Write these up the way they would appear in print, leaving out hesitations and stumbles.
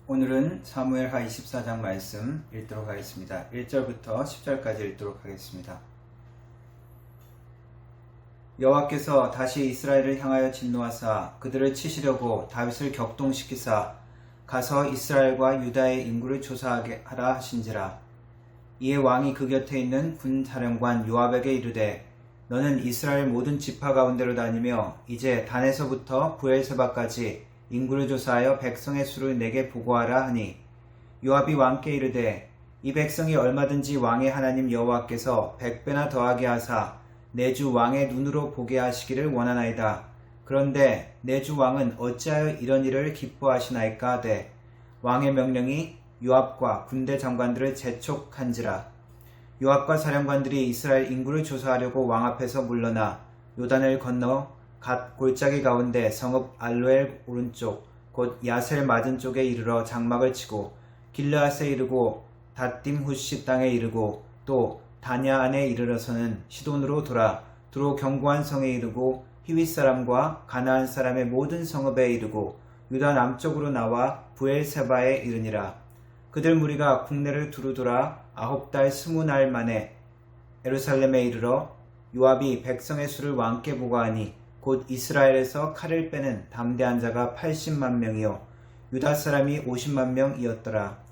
오늘은 사무엘하 24장 말씀 읽도록 하겠습니다. 1절부터 10절까지 읽도록 하겠습니다. 여호와께서 다시 이스라엘을 향하여 진노하사 그들을 치시려고 다윗을 격동시키사 가서 이스라엘과 유다의 인구를 조사하게 하라 하신지라. 이에 왕이 그 곁에 있는 군사령관 요압에게 이르되 너는 이스라엘 모든 지파 가운데로 다니며 이제 단에서부터 브엘세바까지 인구를 조사하여 백성의 수를 내게 보고하라 하니, 요압이 왕께 이르되 이 백성이 얼마든지 왕의 하나님 여호와께서 100배나 더하게 하사 내 주 왕의 눈으로 보게 하시기를 원하나이다. 그런데 내 주 왕은 어찌하여 이런 일을 기뻐하시나이까 하되 왕의 명령이 요압과 군대 장관들을 재촉한지라. 요압과 사령관들이 이스라엘 인구를 조사하려고 왕 앞에서 물러나 요단을 건너 갓 골짜기 가운데 성읍 알로엘 오른쪽 곧 야셀 맞은 쪽에 이르러 장막을 치고 길르앗에 이르고 닷딤 후시 땅에 이르고 또 다냐 안에 이르러서는 시돈으로 돌아 두로 견고한 성에 이르고 히윗 사람과 가나안 사람의 모든 성읍에 이르고 유다 남쪽으로 나와 브엘세바에 이르니라. 그들 무리가 국내를 두루 돌아 9달 20날 만에 예루살렘에 이르러 요압이 백성의 수를 왕께 보고하니 곧 이스라엘에서 칼을 빼는 담대한 자가 80만 명이요 유다 사람이 50만 명이었더라.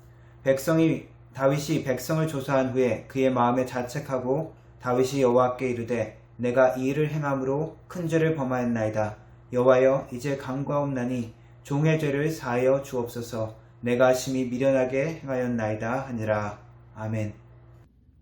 다윗이 백성을 조사한 후에 그의 마음에 자책하고 다윗이 여호와께 이르되 내가 이 일을 행함으로 큰 죄를 범하였나이다. 여호와여 이제 간과옵나니 종의 죄를 사하여 주옵소서. 내가 심히 미련하게 행하였나이다 하니라. 아멘.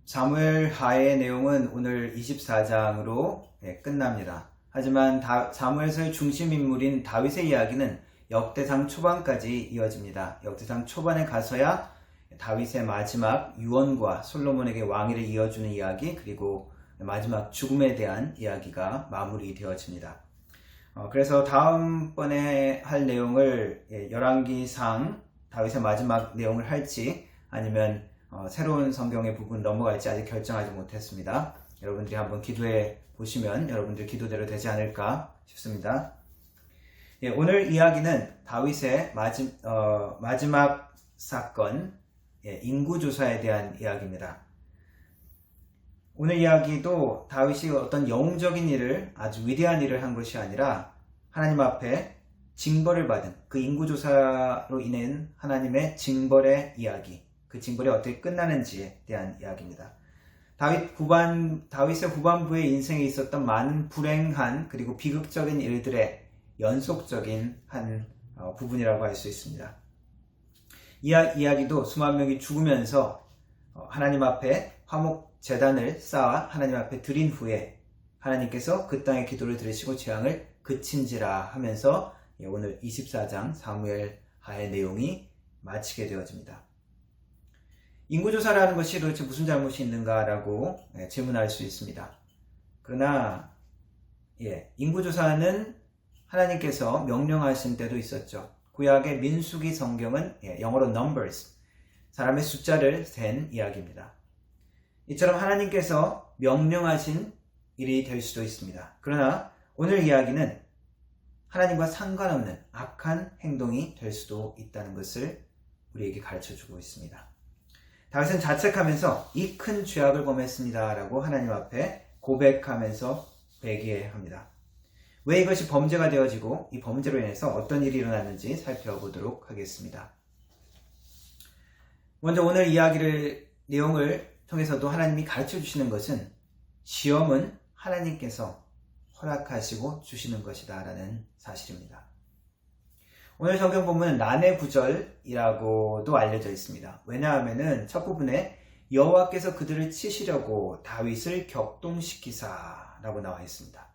사무엘하의 내용은 오늘 24장으로 끝납니다. 하지만 사무엘서의 중심 인물인 다윗의 이야기는 역대상 초반까지 이어집니다. 역대상 초반에 가서야 다윗의 마지막 유언과 솔로몬에게 왕위를 이어주는 이야기, 그리고 마지막 죽음에 대한 이야기가 마무리되어집니다. 그래서 다음번에 할 내용을 열왕기상 다윗의 마지막 내용을 할지 아니면 새로운 성경의 부분 넘어갈지 아직 결정하지 못했습니다. 여러분들이 한번 기도해 보시면 여러분들 기도대로 되지 않을까 싶습니다. 오늘 이야기는 다윗의 마지막 사건, 인구조사에 대한 이야기입니다. 오늘 이야기도 다윗이 어떤 영웅적인 일을, 아주 위대한 일을 한 것이 아니라 하나님 앞에 징벌을 받은, 그 인구조사로 인한 하나님의 징벌의 이야기, 그 징벌이 어떻게 끝나는지에 대한 이야기입니다. 다윗의 후반부의 인생에 있었던 많은 불행한 그리고 비극적인 일들의 연속적인 한 부분이라고 할 수 있습니다. 이 이야기도 수만 명이 죽으면서 하나님 앞에 화목 제단을 쌓아 하나님 앞에 드린 후에 하나님께서 그 땅의 기도를 들으시고 재앙을 그친지라 하면서 오늘 24장 사무엘하의 내용이 마치게 되어집니다. 인구조사라는 것이 도대체 무슨 잘못이 있는가라고 질문할 수 있습니다. 그러나 인구조사는 하나님께서 명령하신 때도 있었죠. 구약의 민수기 성경은 영어로 numbers, 사람의 숫자를 센 이야기입니다. 이처럼 하나님께서 명령하신 일이 될 수도 있습니다. 그러나 오늘 이야기는 하나님과 상관없는 악한 행동이 될 수도 있다는 것을 우리에게 가르쳐주고 있습니다. 다윗은 자책하면서 이 큰 죄악을 범했습니다 라고 하나님 앞에 고백하면서 회개합니다. 왜 이것이 범죄가 되어지고 이 범죄로 인해서 어떤 일이 일어났는지 살펴보도록 하겠습니다. 먼저 오늘 내용을 통해서도 하나님이 가르쳐 주시는 것은 시험은 하나님께서 허락하시고 주시는 것이다 라는 사실입니다. 오늘 성경 본문은 난의 구절이라고도 알려져 있습니다. 왜냐하면 첫 부분에 여호와께서 그들을 치시려고 다윗을 격동시키사 라고 나와 있습니다.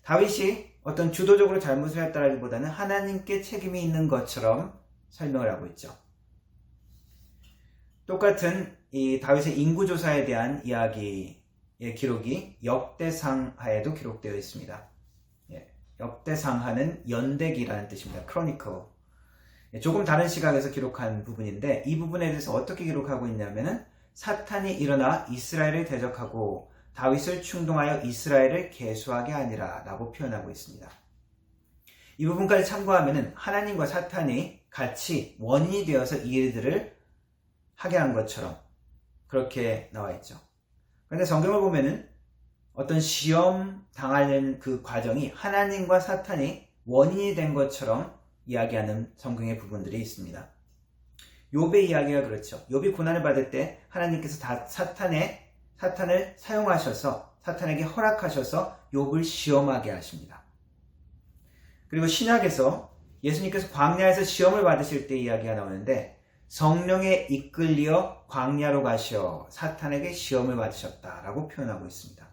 다윗이 어떤 주도적으로 잘못을 했다라기보다는 하나님께 책임이 있는 것처럼 설명을 하고 있죠. 똑같은 이 다윗의 인구조사에 대한 이야기의 기록이 역대상하에도 기록되어 있습니다. 역대상하는 연대기라는 뜻입니다. 크로니클. 조금 다른 시각에서 기록한 부분인데 이 부분에 대해서 어떻게 기록하고 있냐면은 사탄이 일어나 이스라엘을 대적하고 다윗을 충동하여 이스라엘을 계수하게 하니라 라고 표현하고 있습니다. 이 부분까지 참고하면은 하나님과 사탄이 같이 원인이 되어서 이 일들을 하게 한 것처럼 그렇게 나와 있죠. 그런데 성경을 보면은 어떤 시험 당하는 그 과정이 하나님과 사탄이 원인이 된 것처럼 이야기하는 성경의 부분들이 있습니다. 욥의 이야기가 그렇죠. 욥이 고난을 받을 때 하나님께서 다 사탄을 사용하셔서 사탄에게 허락하셔서 욥을 시험하게 하십니다. 그리고 신약에서 예수님께서 광야에서 시험을 받으실 때 이야기가 나오는데 성령에 이끌려 광야로 가셔 사탄에게 시험을 받으셨다라고 표현하고 있습니다.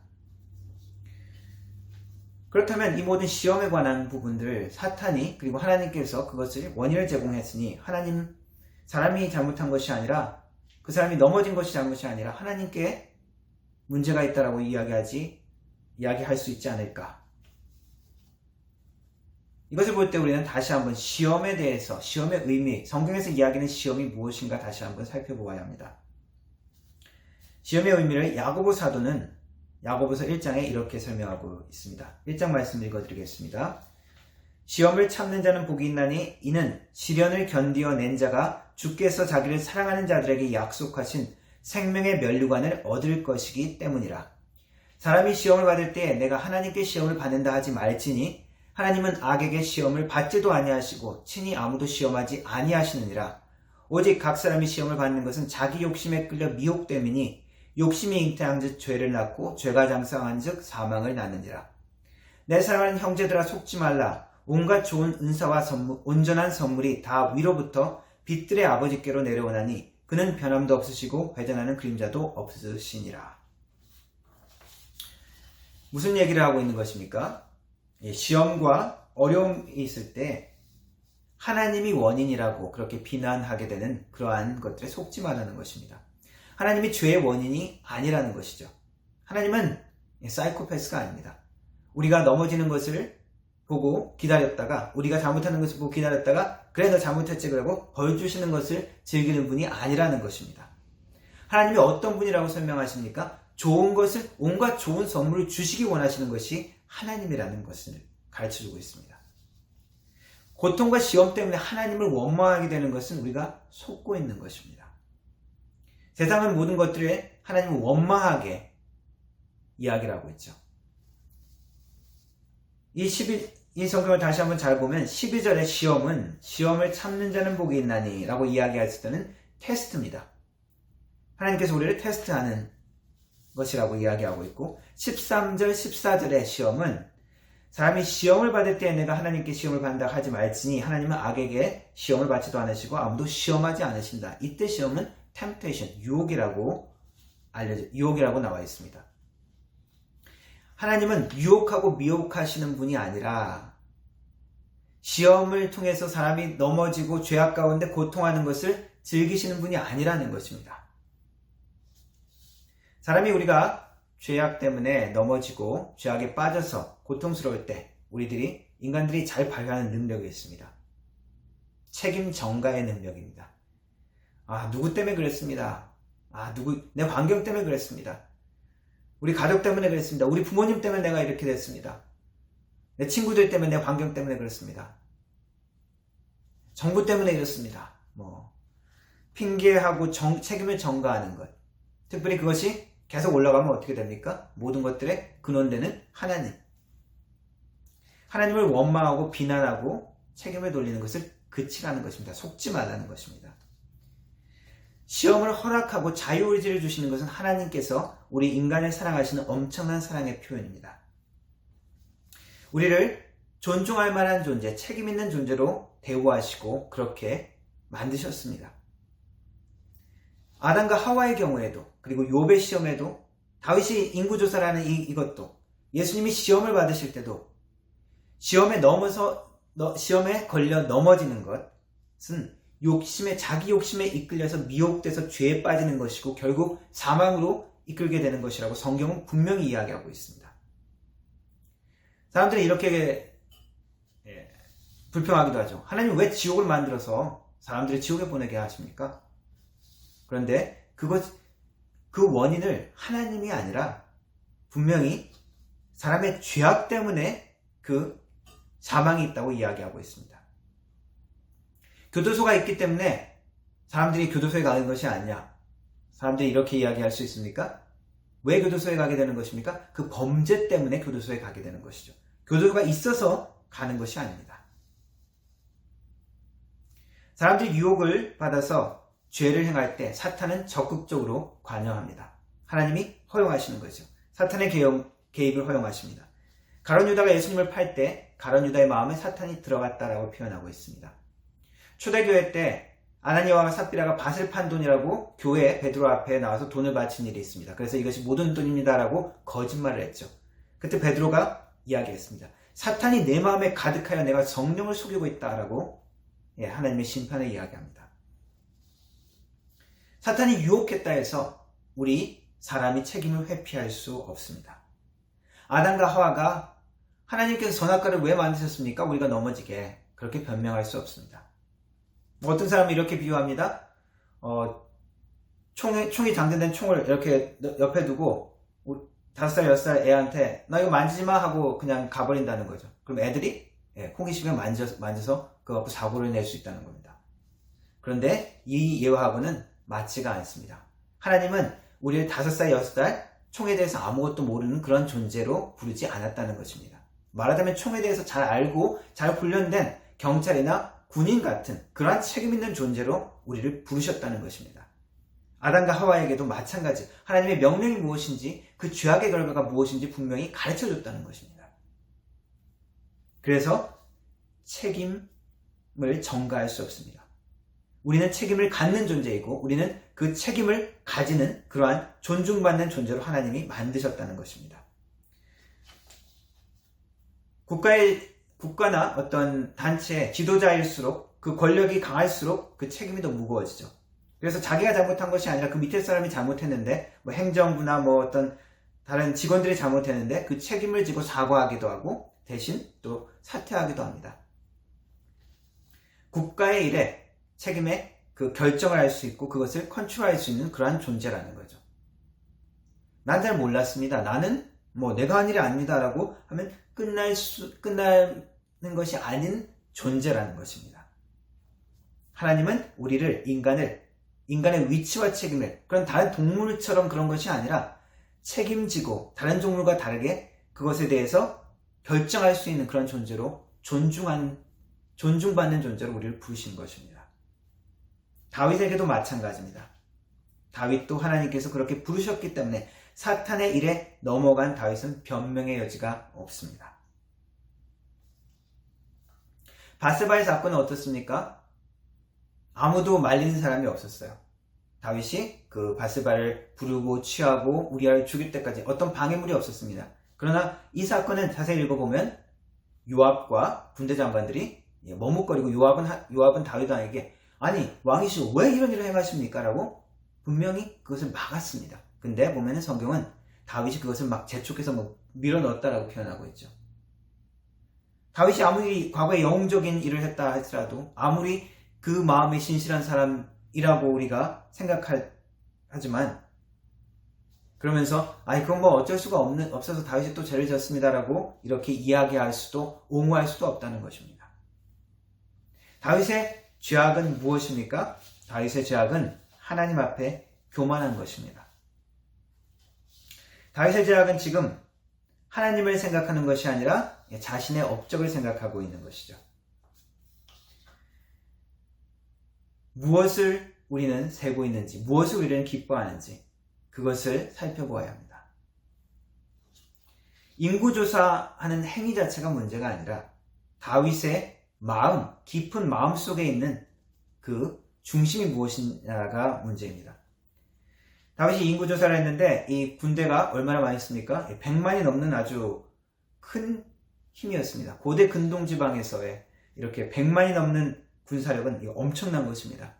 그렇다면 이 모든 시험에 관한 부분들 사탄이 그리고 하나님께서 그것을 원인을 제공했으니 사람이 잘못한 것이 아니라 그 사람이 넘어진 것이 잘못이 아니라 하나님께 문제가 있다라고 이야기할 수 있지 않을까. 이것을 볼 때 우리는 다시 한번 시험에 대해서 시험의 의미, 성경에서 이야기하는 시험이 무엇인가 다시 한번 살펴보아야 합니다. 시험의 의미를 야고보 사도는 야고보서 1장에 이렇게 설명하고 있습니다. 1장 말씀 읽어드리겠습니다. 시험을 참는 자는 복이 있나니 이는 시련을 견디어 낸 자가 주께서 자기를 사랑하는 자들에게 약속하신 생명의 면류관을 얻을 것이기 때문이라. 사람이 시험을 받을 때 내가 하나님께 시험을 받는다 하지 말지니 하나님은 악에게 시험을 받지도 아니하시고 친히 아무도 시험하지 아니하시느니라. 오직 각 사람이 시험을 받는 것은 자기 욕심에 끌려 미혹됨이니 욕심이 잉태한즉 죄를 낳고 죄가 장성한즉 사망을 낳느니라. 내 사랑하는 형제들아 속지 말라. 온갖 좋은 은사와 온전한 선물이 다 위로부터 빛들의 아버지께로 내려오나니 그는 변함도 없으시고 회전하는 그림자도 없으시니라. 무슨 얘기를 하고 있는 것입니까? 시험과 어려움이 있을 때 하나님이 원인이라고 그렇게 비난하게 되는 그러한 것들에 속지 말라는 것입니다. 하나님이 죄의 원인이 아니라는 것이죠. 하나님은 사이코패스가 아닙니다. 우리가 넘어지는 것을 보고 기다렸다가 우리가 잘못하는 것을 보고 기다렸다가 그래 너 잘못했지 그러고 벌 주시는 것을 즐기는 분이 아니라는 것입니다. 하나님이 어떤 분이라고 설명하십니까? 좋은 것을 온갖 좋은 선물을 주시기 원하시는 것이 하나님이라는 것을 가르쳐주고 있습니다. 고통과 시험 때문에 하나님을 원망하게 되는 것은 우리가 속고 있는 것입니다. 세상은 모든 것들에 하나님을 원망하게 이야기를 하고 있죠. 이 성경을 다시 한번 잘 보면 12절의 시험은 시험을 참는 자는 복이 있나니 라고 이야기했을 때는 테스트입니다. 하나님께서 우리를 테스트하는 것이라고 이야기하고 있고 13절, 14절의 시험은 사람이 시험을 받을 때 내가 하나님께 시험을 받는다 하지 말지니 하나님은 악에게 시험을 받지도 않으시고 아무도 시험하지 않으신다. 이때 시험은 temptation, 유혹이라고 나와 있습니다. 하나님은 유혹하고 미혹하시는 분이 아니라 시험을 통해서 사람이 넘어지고 죄악 가운데 고통하는 것을 즐기시는 분이 아니라는 것입니다. 사람이 우리가 죄악 때문에 넘어지고 죄악에 빠져서 고통스러울 때 인간들이 잘 발휘하는 능력이 있습니다. 책임 전가의 능력입니다. 누구 때문에 그랬습니다. 내 환경 때문에 그랬습니다. 우리 가족 때문에 그랬습니다. 우리 부모님 때문에 내가 이렇게 됐습니다. 내 친구들 때문에 내 환경 때문에 그렇습니다. 정부 때문에 이렇습니다. 핑계하고 책임을 전가하는 것. 특별히 그것이 계속 올라가면 어떻게 됩니까? 모든 것들의 근원되는 하나님. 하나님을 원망하고 비난하고 책임을 돌리는 것을 그치라는 것입니다. 속지 말라는 것입니다. 시험을 허락하고 자유의지를 주시는 것은 하나님께서 우리 인간을 사랑하시는 엄청난 사랑의 표현입니다. 우리를 존중할 만한 존재, 책임 있는 존재로 대우하시고 그렇게 만드셨습니다. 아담과 하와의 경우에도 그리고 욥의 시험에도 다윗이 인구조사라는 이것도 예수님이 시험을 받으실 때도 시험에 걸려 넘어지는 것은 자기 욕심에 이끌려서 미혹돼서 죄에 빠지는 것이고 결국 사망으로 이끌게 되는 것이라고 성경은 분명히 이야기하고 있습니다. 사람들은 이렇게 불평하기도 하죠. 하나님 왜 지옥을 만들어서 사람들을 지옥에 보내게 하십니까? 그런데 그 원인을 하나님이 아니라 분명히 사람의 죄악 때문에 그 사망이 있다고 이야기하고 있습니다. 교도소가 있기 때문에 사람들이 교도소에 가는 것이 아니냐. 사람들이 이렇게 이야기할 수 있습니까? 왜 교도소에 가게 되는 것입니까? 그 범죄 때문에 교도소에 가게 되는 것이죠. 교도소가 있어서 가는 것이 아닙니다. 사람들이 유혹을 받아서 죄를 행할 때 사탄은 적극적으로 관여합니다. 하나님이 허용하시는 거죠. 사탄의 개입을 허용하십니다. 가룟 유다가 예수님을 팔 때 가룟 유다의 마음에 사탄이 들어갔다라고 표현하고 있습니다. 초대교회 때 아나니아와 삽비라가 밭을 판 돈이라고 교회 베드로 앞에 나와서 돈을 바친 일이 있습니다. 그래서 이것이 모든 돈입니다라고 거짓말을 했죠. 그때 베드로가 이야기했습니다. 사탄이 내 마음에 가득하여 내가 성령을 속이고 있다라고 하나님의 심판을 이야기합니다. 사탄이 유혹했다 해서 우리 사람이 책임을 회피할 수 없습니다. 아담과 하와가 하나님께서 선악과를 왜 만드셨습니까? 우리가 넘어지게. 그렇게 변명할 수 없습니다. 어떤 사람은 이렇게 비유합니다. 총이 장전된 총을 이렇게 옆에 두고 5살, 6살 애한테 나 이거 만지지 마 하고 그냥 가버린다는 거죠. 그럼 애들이 호기심에 만져서 그거 갖고 사고를 낼 수 있다는 겁니다. 그런데 이 예화하고는 맞지가 않습니다. 하나님은 우리를 5살, 6살 총에 대해서 아무것도 모르는 그런 존재로 부르지 않았다는 것입니다. 말하자면 총에 대해서 잘 알고 잘 훈련된 경찰이나 군인 같은 그러한 책임 있는 존재로 우리를 부르셨다는 것입니다. 아담과 하와에게도 마찬가지 하나님의 명령이 무엇인지 그 죄악의 결과가 무엇인지 분명히 가르쳐줬다는 것입니다. 그래서 책임을 전가할 수 없습니다. 우리는 책임을 갖는 존재이고 우리는 그 책임을 가지는 그러한 존중받는 존재로 하나님이 만드셨다는 것입니다. 국가나 어떤 단체의 지도자일수록 그 권력이 강할수록 그 책임이 더 무거워지죠. 그래서 자기가 잘못한 것이 아니라 그 밑에 사람이 잘못했는데 행정부나 어떤 다른 직원들이 잘못했는데 그 책임을 지고 사과하기도 하고 대신 또 사퇴하기도 합니다. 국가의 일에 책임에 그 결정을 할 수 있고 그것을 컨트롤할 수 있는 그러한 존재라는 거죠. 난 잘 몰랐습니다. 나는 내가 한 일이 아닙니다라고 하면 끝나는 것이 아닌 존재라는 것입니다. 하나님은 우리를 인간의 위치와 책임을 그런 다른 동물처럼 그런 것이 아니라 책임지고 다른 동물과 다르게 그것에 대해서 결정할 수 있는 그런 존재로 존중받는 존재로 우리를 부르신 것입니다. 다윗에게도 마찬가지입니다. 다윗도 하나님께서 그렇게 부르셨기 때문에 사탄의 일에 넘어간 다윗은 변명의 여지가 없습니다. 바세바의 사건은 어떻습니까? 아무도 말리는 사람이 없었어요. 다윗이 그 바세바를 부르고 취하고 우리아를 죽일 때까지 어떤 방해물이 없었습니다. 그러나 이 사건은 자세히 읽어보면 요압과 군대 장관들이 머뭇거리고 요압은 다윗왕에게 아니 왕이시오 왜 이런 일을 행하십니까? 라고 분명히 그것을 막았습니다. 근데 보면은 성경은 다윗이 그것을 막 재촉해서 밀어넣었다라고 표현하고 있죠. 다윗이 아무리 과거에 영웅적인 일을 했다 할지라도 아무리 그 마음이 신실한 사람이라고 우리가 하지만 그러면서 그건 어쩔 수가 없어서 다윗이 또 죄를 졌습니다라고 이렇게 이야기할 수도 옹호할 수도 없다는 것입니다. 다윗의 죄악은 무엇입니까? 다윗의 죄악은 하나님 앞에 교만한 것입니다. 다윗의 죄악은 지금 하나님을 생각하는 것이 아니라 자신의 업적을 생각하고 있는 것이죠. 무엇을 우리는 세고 있는지, 무엇을 우리는 기뻐하는지 그것을 살펴보아야 합니다. 인구조사하는 행위 자체가 문제가 아니라 다윗의 깊은 마음 속에 있는 그 중심이 무엇이냐가 문제입니다. 다윗이 인구조사를 했는데 이 군대가 얼마나 많이 있습니까? 100만이 넘는 아주 큰 힘이었습니다. 고대 근동지방에서의 이렇게 100만이 넘는 군사력은 엄청난 것입니다.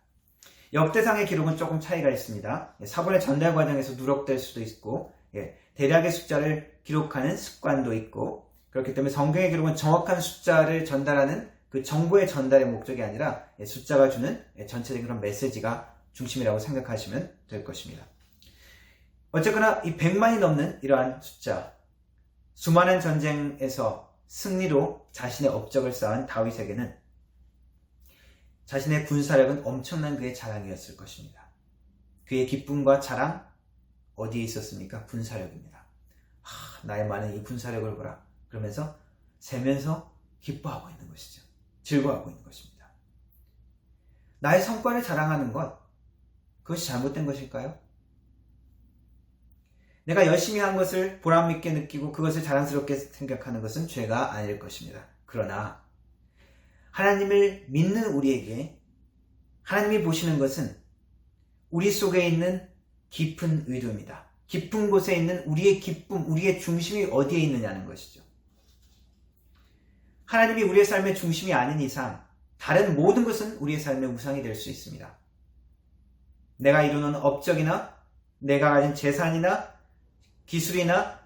역대상의 기록은 조금 차이가 있습니다. 사본의 전달 과정에서 누락될 수도 있고 대략의 숫자를 기록하는 습관도 있고 그렇기 때문에 성경의 기록은 정확한 숫자를 전달하는 그 정보의 전달의 목적이 아니라 숫자가 주는 전체적인 그런 메시지가 중심이라고 생각하시면 될 것입니다. 어쨌거나 이 100만이 넘는 이러한 숫자, 수많은 전쟁에서 승리로 자신의 업적을 쌓은 다윗에게는 자신의 군사력은 엄청난 그의 자랑이었을 것입니다. 그의 기쁨과 자랑 어디에 있었습니까? 군사력입니다. 나의 많은 이 군사력을 보라. 그러면서 세면서 기뻐하고 있는 것이죠. 즐거워하고 있는 것입니다. 나의 성과를 자랑하는 것, 그것이 잘못된 것일까요? 내가 열심히 한 것을 보람있게 느끼고 그것을 자랑스럽게 생각하는 것은 죄가 아닐 것입니다. 그러나 하나님을 믿는 우리에게 하나님이 보시는 것은 우리 속에 있는 깊은 의도입니다. 깊은 곳에 있는 우리의 기쁨, 우리의 중심이 어디에 있느냐는 것이죠. 하나님이 우리의 삶의 중심이 아닌 이상 다른 모든 것은 우리의 삶의 우상이 될 수 있습니다. 내가 이루는 업적이나 내가 가진 재산이나 기술이나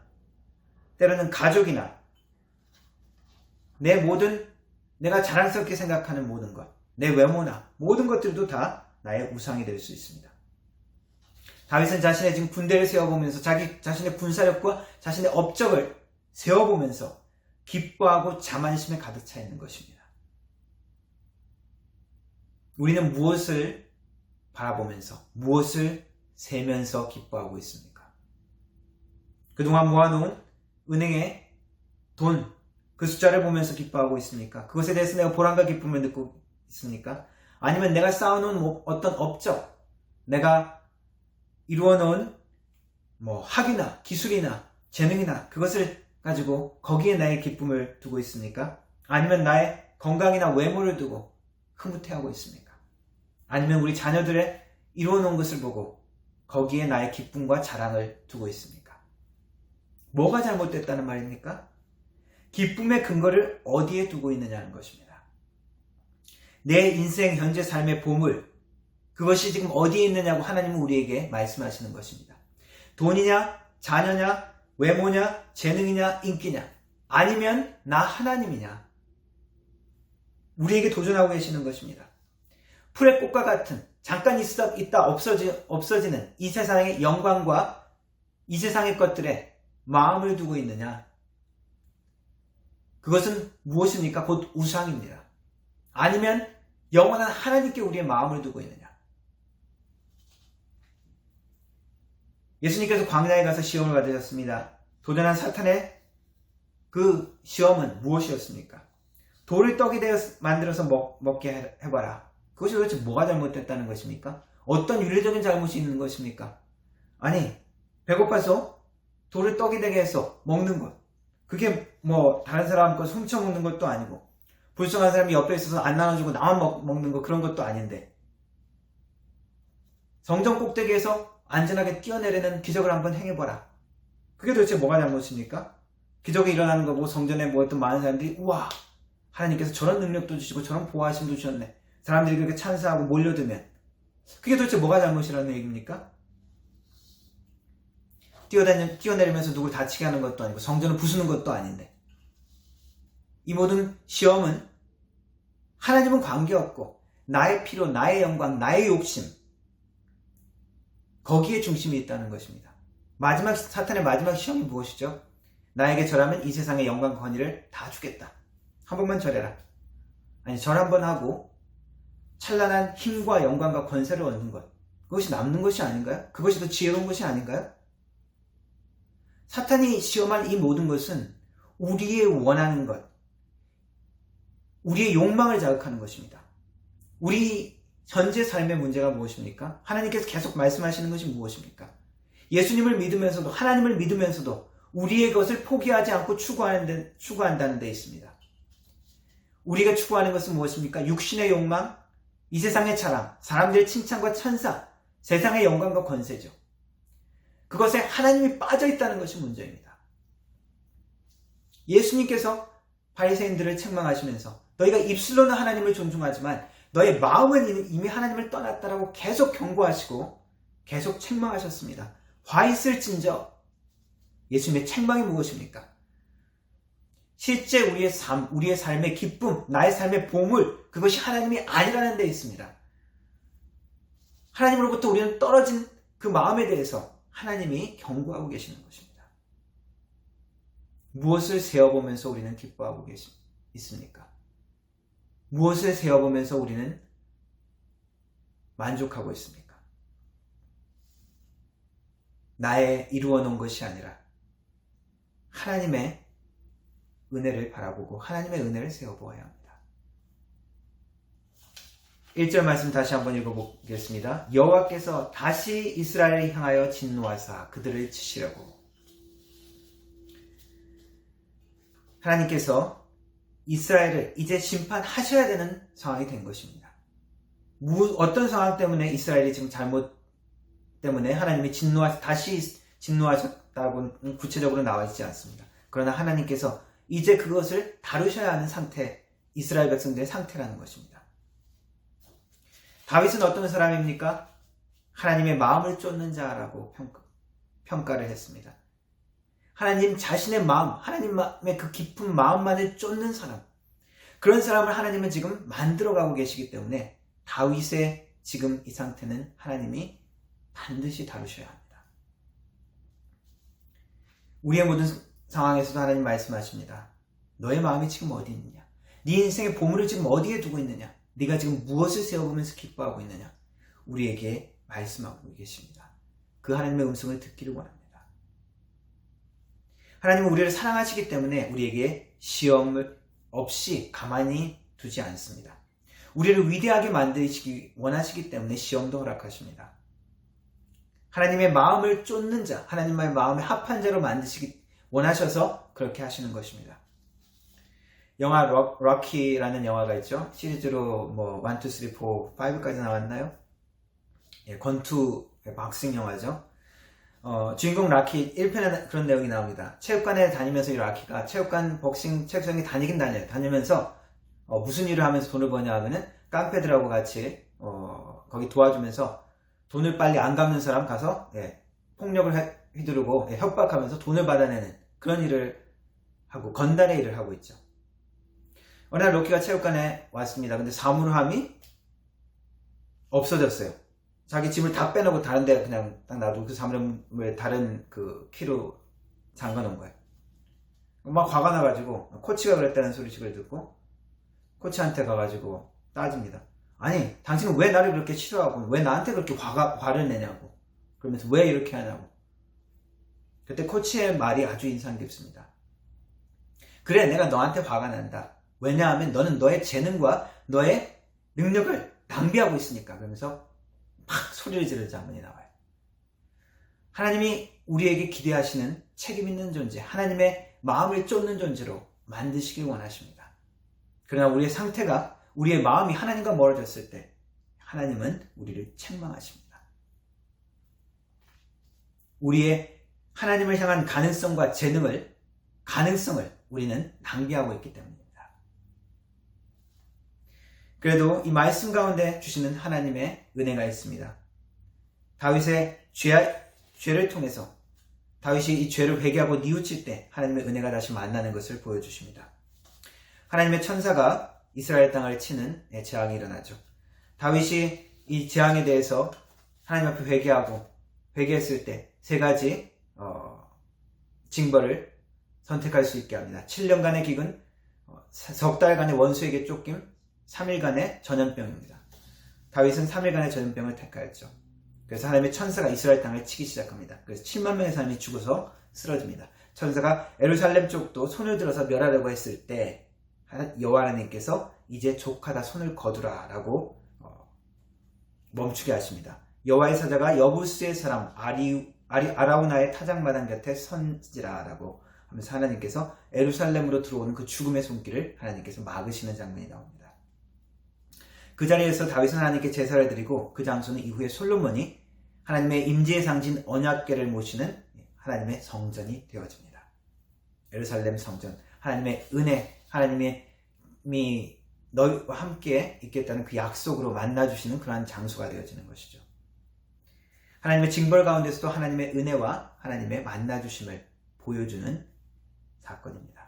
때로는 가족이나 내 모든 내가 자랑스럽게 생각하는 모든 것, 내 외모나 모든 것들도 다 나의 우상이 될 수 있습니다. 다윗은 자신의 지금 군대를 세워보면서 자신의 군사력과 자신의 업적을 세워보면서 기뻐하고 자만심에 가득 차 있는 것입니다. 우리는 무엇을 바라보면서 무엇을 세면서 기뻐하고 있습니까? 그동안 모아놓은 은행에 돈, 그 숫자를 보면서 기뻐하고 있습니까? 그것에 대해서 내가 보람과 기쁨을 느끼고 있습니까? 아니면 내가 쌓아놓은 어떤 업적, 내가 이루어놓은 학위나 기술이나 재능이나 그것을 가지고 거기에 나의 기쁨을 두고 있습니까? 아니면 나의 건강이나 외모를 두고 흐뭇해하고 있습니까? 아니면 우리 자녀들의 이루어놓은 것을 보고 거기에 나의 기쁨과 자랑을 두고 있습니까? 뭐가 잘못됐다는 말입니까? 기쁨의 근거를 어디에 두고 있느냐는 것입니다. 내 인생 현재 삶의 보물, 그것이 지금 어디에 있느냐고 하나님은 우리에게 말씀하시는 것입니다. 돈이냐, 자녀냐, 외모냐, 재능이냐, 인기냐, 아니면 나 하나님이냐, 우리에게 도전하고 계시는 것입니다. 풀의 꽃과 같은 잠깐 있다 없어지는 이 세상의 영광과 이 세상의 것들에 마음을 두고 있느냐, 그것은 무엇입니까? 곧 우상입니다. 아니면 영원한 하나님께 우리의 마음을 두고 있느냐. 예수님께서 광야에 가서 시험을 받으셨습니다. 도전한 사탄의 그 시험은 무엇이었습니까? 돌을 떡이 되어 만들어서 먹게 해봐라. 그것이 도대체 뭐가 잘못됐다는 것입니까? 어떤 윤리적인 잘못이 있는 것입니까? 아니, 배고파서 돌을 떡이 되게 해서 먹는 것, 그게 다른 사람 거 훔쳐먹는 것도 아니고, 불쌍한 사람이 옆에 있어서 안 나눠주고 나만 먹는 거, 그런 것도 아닌데, 성전 꼭대기에서 안전하게 뛰어내리는 기적을 한번 행해봐라. 그게 도대체 뭐가 잘못입니까? 기적이 일어나는 거 보고 성전에 모였던 많은 사람들이 우와, 하나님께서 저런 능력도 주시고 저런 보호하심도 주셨네, 사람들이 그렇게 찬사하고 몰려들면 그게 도대체 뭐가 잘못이라는 얘기입니까? 뛰어내리면서 누굴 다치게 하는 것도 아니고 성전을 부수는 것도 아닌데, 이 모든 시험은 하나님은 관계없고 나의 피로, 나의 영광, 나의 욕심, 거기에 중심이 있다는 것입니다. 사탄의 마지막 시험이 무엇이죠? 나에게 절하면 이 세상의 영광, 권위를 다 주겠다. 한 번만 절해라. 아니, 절 한 번 하고 찬란한 힘과 영광과 권세를 얻는 것, 그것이 남는 것이 아닌가요? 그것이 더 지혜로운 것이 아닌가요? 사탄이 시험한 이 모든 것은 우리의 원하는 것, 우리의 욕망을 자극하는 것입니다. 우리 현재 삶의 문제가 무엇입니까? 하나님께서 계속 말씀하시는 것이 무엇입니까? 예수님을 믿으면서도, 하나님을 믿으면서도 우리의 것을 포기하지 않고 추구한다는 데 있습니다. 우리가 추구하는 것은 무엇입니까? 육신의 욕망, 이 세상의 자랑, 사람들의 칭찬과 찬사, 세상의 영광과 권세죠. 그것에 하나님이 빠져 있다는 것이 문제입니다. 예수님께서 바리새인들을 책망하시면서 너희가 입술로는 하나님을 존중하지만 너의 마음은 이미 하나님을 떠났다라고 계속 경고하시고 계속 책망하셨습니다. 화 있을진저. 예수님의 책망이 무엇입니까? 실제 우리의 삶, 우리의 삶의 기쁨, 나의 삶의 보물, 그것이 하나님이 아니라는 데 있습니다. 하나님으로부터 우리는 떨어진 그 마음에 대해서 하나님이 경고하고 계시는 것입니다. 무엇을 세어보면서 우리는 기뻐하고 있습니까? 무엇을 세어보면서 우리는 만족하고 있습니까? 나의 이루어 놓은 것이 아니라 하나님의 은혜를 바라보고 하나님의 은혜를 세워보아야 합니다. 1절 말씀 다시 한번 읽어보겠습니다. 여호와께서 다시 이스라엘을 향하여 진노하사 그들을 치시려고. 하나님께서 이스라엘을 이제 심판하셔야 되는 상황이 된 것입니다. 어떤 상황 때문에 이스라엘이 지금 잘못 때문에 하나님이 다시 진노하셨다고는 구체적으로 나와 있지 않습니다. 그러나 하나님께서 이제 그것을 다루셔야 하는 상태, 이스라엘 백성들의 상태라는 것입니다. 다윗은 어떤 사람입니까? 하나님의 마음을 쫓는 자라고 평가를 했습니다. 하나님 자신의 마음, 하나님의 그 깊은 마음만을 쫓는 사람, 그런 사람을 하나님은 지금 만들어가고 계시기 때문에 다윗의 지금 이 상태는 하나님이 반드시 다루셔야 합니다. 우리의 모든 상황에서도 하나님 말씀하십니다. 너의 마음이 지금 어디 있느냐? 네 인생의 보물을 지금 어디에 두고 있느냐? 네가 지금 무엇을 세워보면서 기뻐하고 있느냐? 우리에게 말씀하고 계십니다. 그 하나님의 음성을 듣기를 원합니다. 하나님은 우리를 사랑하시기 때문에 우리에게 시험을 없이 가만히 두지 않습니다. 우리를 위대하게 만드시기 원하시기 때문에 시험도 허락하십니다. 하나님의 마음을 쫓는 자, 하나님의 마음에 합한 자로 만드시기 원하셔서 그렇게 하시는 것입니다. 영화 럭키라는 영화가 있죠. 시리즈로 1, 2, 3, 4, 5까지 나왔나요? 예, 권투 박싱 영화죠. 주인공 락키 1편에 그런 내용이 나옵니다. 체육관에 다니면서 이 락키가 체육관 복싱 체육장에 다니면서 무슨 일을 하면서 돈을 버냐 하면은 깡패들하고 같이 거기 도와주면서 돈을 빨리 안 갚는 사람 가서 폭력을 휘두르고 협박하면서 돈을 받아내는 그런 일을 하고 건달의 일을 하고 있죠. 어느 날 럭키가 체육관에 왔습니다. 근데 사물함이 없어졌어요. 자기 짐을 다 빼놓고 다른 데 그냥 딱 놔두고 그 사물함을 다른 그 키로 잠가 놓은 거예요. 막 화가 나가지고 코치가 그랬다는 소리식을 듣고 코치한테 가가지고 따집니다. 아니 당신은 왜 나를 그렇게 싫어하고 왜 나한테 그렇게 화를 내냐고, 그러면서 왜 이렇게 하냐고. 그때 코치의 말이 아주 인상 깊습니다. 그래, 내가 너한테 화가 난다. 왜냐하면 너는 너의 재능과 너의 능력을 낭비하고 있으니까. 그러면서 막 소리를 지르는 장면이 나와요. 하나님이 우리에게 기대하시는 책임 있는 존재, 하나님의 마음을 쫓는 존재로 만드시길 원하십니다. 그러나 우리의 상태가, 우리의 마음이 하나님과 멀어졌을 때 하나님은 우리를 책망하십니다. 우리의 하나님을 향한 가능성과 가능성을 우리는 낭비하고 있기 때문입니다. 그래도 이 말씀 가운데 주시는 하나님의 은혜가 있습니다. 다윗의 죄를 통해서 다윗이 이 죄를 회개하고 뉘우칠 때 하나님의 은혜가 다시 만나는 것을 보여주십니다. 하나님의 천사가 이스라엘 땅을 치는 재앙이 일어나죠. 다윗이 이 재앙에 대해서 하나님 앞에 회개했을 때 세 가지 징벌을 선택할 수 있게 합니다. 7년간의 기근, 석 달간의 원수에게 쫓김, 3일간의 전염병입니다. 다윗은 3일간의 전염병을 택하였죠. 그래서 하나님의 천사가 이스라엘 땅을 치기 시작합니다. 그래서 7만 명의 사람이 죽어서 쓰러집니다. 천사가 예루살렘 쪽도 손을 들어서 멸하려고 했을 때 여호와 하나님께서 이제 족하다, 손을 거두라 라고 멈추게 하십니다. 여호와의 사자가 여부스의 사람 아라우나의 타작마당 곁에 선지라 라고 하면서 하나님께서 예루살렘으로 들어오는 그 죽음의 손길을 하나님께서 막으시는 장면이 나옵니다. 그 자리에서 다윗은 하나님께 제사를 드리고 그 장소는 이후에 솔로몬이 하나님의 임재의 상징 언약궤를 모시는 하나님의 성전이 되어집니다. 예루살렘 성전, 하나님의 은혜, 하나님이 너희와 함께 있겠다는 그 약속으로 만나주시는 그러한 장소가 되어지는 것이죠. 하나님의 징벌 가운데서도 하나님의 은혜와 하나님의 만나주심을 보여주는 사건입니다.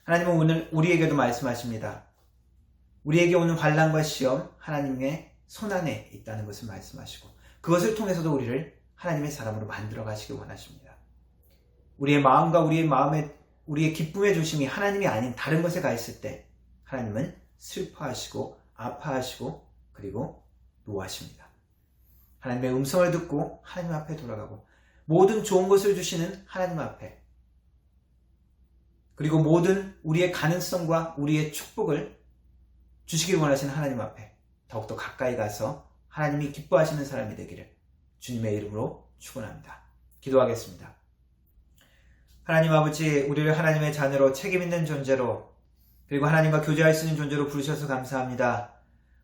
하나님은 오늘 우리에게도 말씀하십니다. 우리에게 오는 환난과 시험, 하나님의 손안에 있다는 것을 말씀하시고 그것을 통해서도 우리를 하나님의 사람으로 만들어 가시길 원하십니다. 우리의 마음과 우리의 기쁨의 중심이 하나님이 아닌 다른 것에 가 있을 때 하나님은 슬퍼하시고 아파하시고 그리고 노하십니다. 하나님의 음성을 듣고 하나님 앞에 돌아가고 모든 좋은 것을 주시는 하나님 앞에 그리고 모든 우리의 가능성과 우리의 축복을 주시길 원하시는 하나님 앞에 더욱더 가까이 가서 하나님이 기뻐하시는 사람이 되기를 주님의 이름으로 축원합니다. 기도하겠습니다. 하나님 아버지, 우리를 하나님의 자녀로 책임있는 존재로 그리고 하나님과 교제할 수 있는 존재로 부르셔서 감사합니다.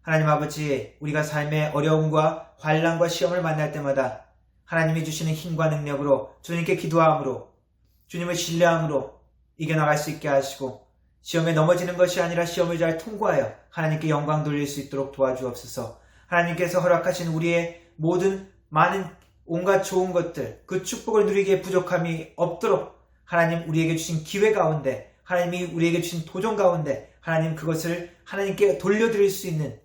하나님 아버지, 우리가 삶의 어려움과 환난과 시험을 만날 때마다 하나님이 주시는 힘과 능력으로 주님께 기도함으로 주님을 신뢰함으로 이겨나갈 수 있게 하시고 시험에 넘어지는 것이 아니라 시험을 잘 통과하여 하나님께 영광 돌릴 수 있도록 도와주옵소서. 하나님께서 허락하신 우리의 모든 많은 온갖 좋은 것들, 그 축복을 누리기에 부족함이 없도록 하나님 우리에게 주신 기회 가운데, 하나님이 우리에게 주신 도전 가운데 하나님 그것을 하나님께 돌려드릴 수 있는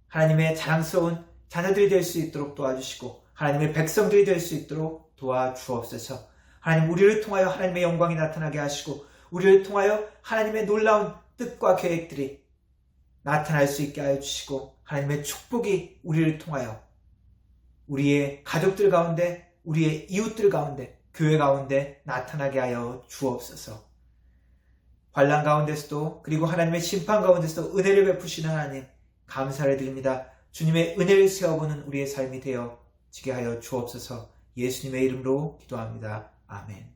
하나님의 자랑스러운 자녀들이 될 수 있도록 도와주시고 하나님의 백성들이 될 수 있도록 도와주옵소서. 하나님 우리를 통하여 하나님의 영광이 나타나게 하시고 우리를 통하여 하나님의 놀라운 뜻과 계획들이 나타날 수 있게 하여 주시고 하나님의 축복이 우리를 통하여 우리의 가족들 가운데, 우리의 이웃들 가운데, 교회 가운데 나타나게 하여 주옵소서. 환난 가운데서도 그리고 하나님의 심판 가운데서도 은혜를 베푸시는 하나님 감사를 드립니다. 주님의 은혜를 세워보는 우리의 삶이 되어지게 하여 주옵소서. 예수님의 이름으로 기도합니다. 아멘.